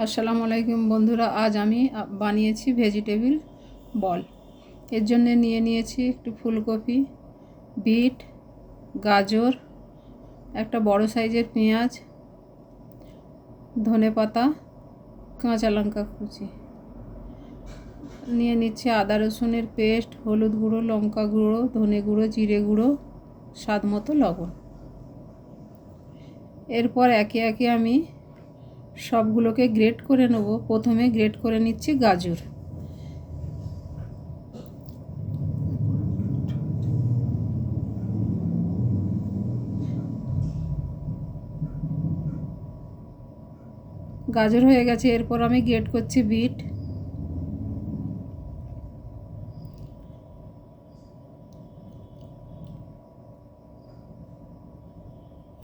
আসসালামু আলাইকুম বন্ধুরা, আজ আমি বানিয়েছি ভেজিটেবিল বল। এর জন্য নিয়ে নিয়েছি একটু ফুলকপি, বিট, গাজর, একটা বড় সাইজের পেঁয়াজ, ধনেপাতা, কাঁচা লঙ্কা কুচি। নিয়ে নিচ্ছে আদা রসুনের পেস্ট, হলুদ গুঁড়ো, লঙ্কা গুঁড়ো, ধনে গুঁড়ো, জিরে গুঁড়ো, স্বাদ মতো লবণ। এরপর একে একে আমি সবগুলোকে গ্রেট করে নেব। প্রথমে গ্রেট করে নিচ্ছি গাজর। গাজর হয়ে গেছে, এরপর আমি গ্রেট করছি বিট।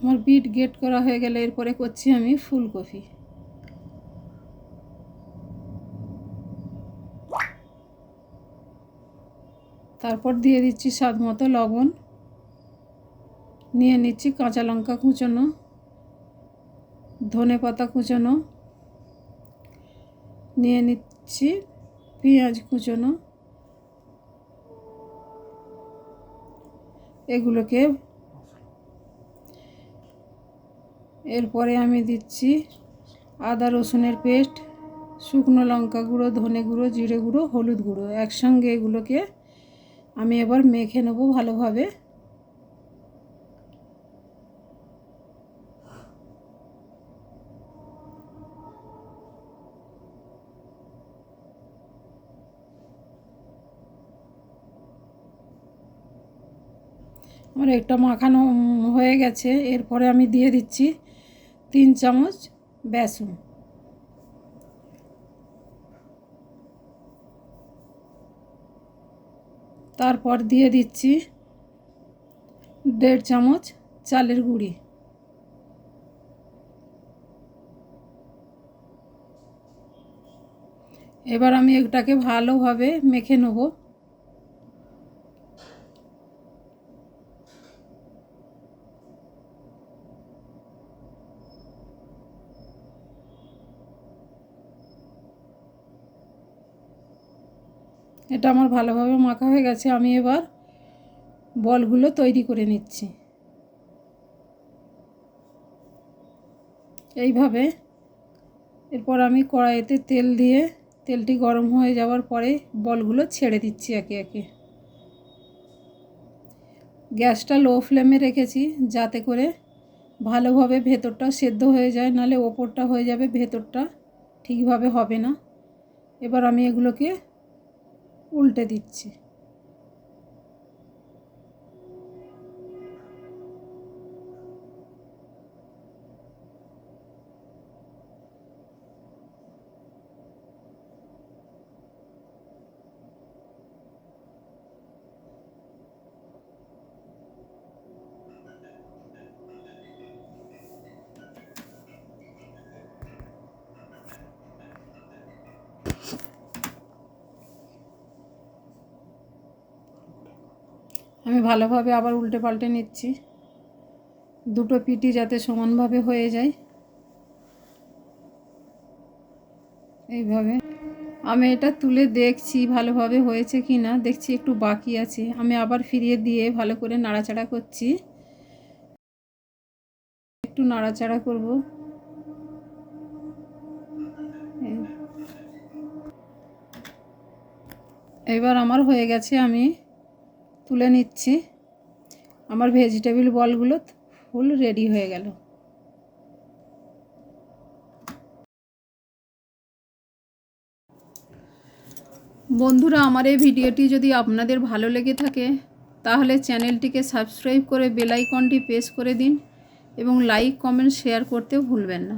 আমার বিট গ্রেট করা হয়ে গেলে এরপরে করছি আমি ফুলকপি। তারপর দিয়ে দিচ্ছি স্বাদ মতো লবণ। নিয়ে নিচ্ছি কাঁচা লঙ্কা কুচোনো, ধনেপাতা কুচোনো, নিয়ে নিচ্ছি পেঁয়াজ কুচোনো। এগুলোকে এরপরে আমি দিচ্ছি আদা রসুনের পেস্ট, শুকনো লঙ্কা গুঁড়ো, ধনে গুঁড়ো, জিরে গুঁড়ো, হলুদ গুঁড়ো। একসঙ্গে এগুলোকে আমি এবার মেখে নেব ভালোভাবে। আমার একটা মাখানো হয়ে গেছে। এরপরে আমি দিয়ে দিচ্ছি 3 চামচ বেসন। তারপর দিয়ে দিচ্ছি 1.5 চামচ চালের গুঁড়ি। এবার আমি এটাকে ভালোভাবে মেখে নেব। এটা আমার ভালোভাবে মাখা হয়ে গেছে। আমি এবার বলগুলো তৈরি করে নিচ্ছি এইভাবে। এরপর আমি কড়াইতে তেল দিয়ে তেলটি গরম হয়ে যাওয়ার পরে বলগুলো ছেড়ে দিচ্ছি একে একে। গ্যাসটা লো ফ্লেমে রেখেছি যাতে করে ভালোভাবে ভেতরটা সেদ্ধ হয়ে যায়, নাহলে ওপরটা হয়ে যাবে, ভেতরটা ঠিকভাবে হবে না। এবার আমি এগুলোকে উল্টে দিচ্ছি। আমি ভালোভাবে আবার উল্টে পাল্টে নিচ্ছি, দুটো পিঠই যাতে সমানভাবে হয়ে যায়। এইভাবে আমি এটা তুলে দেখছি ভালোভাবে হয়েছে কি না। দেখছি একটু বাকি আছে, আমি আবার ফিরিয়ে দিয়ে ভালো করে নাড়াচাড়া করছি। একটু নাড়াচাড়া করব। এবার আমার হয়ে গেছে, আমি তুলে নিচ্ছি। আমার ভেজিটেবিল বলগুলো ফুল রেডি হয়ে গেল। বন্ধুরা, আমার এই ভিডিওটি যদি আপনাদের ভালো লেগে থাকে তাহলে চ্যানেলটিকে সাবস্ক্রাইব করে বেল আইকনটি প্রেস করে দিন এবং লাইক, কমেন্ট, শেয়ার করতেও ভুলবেন না।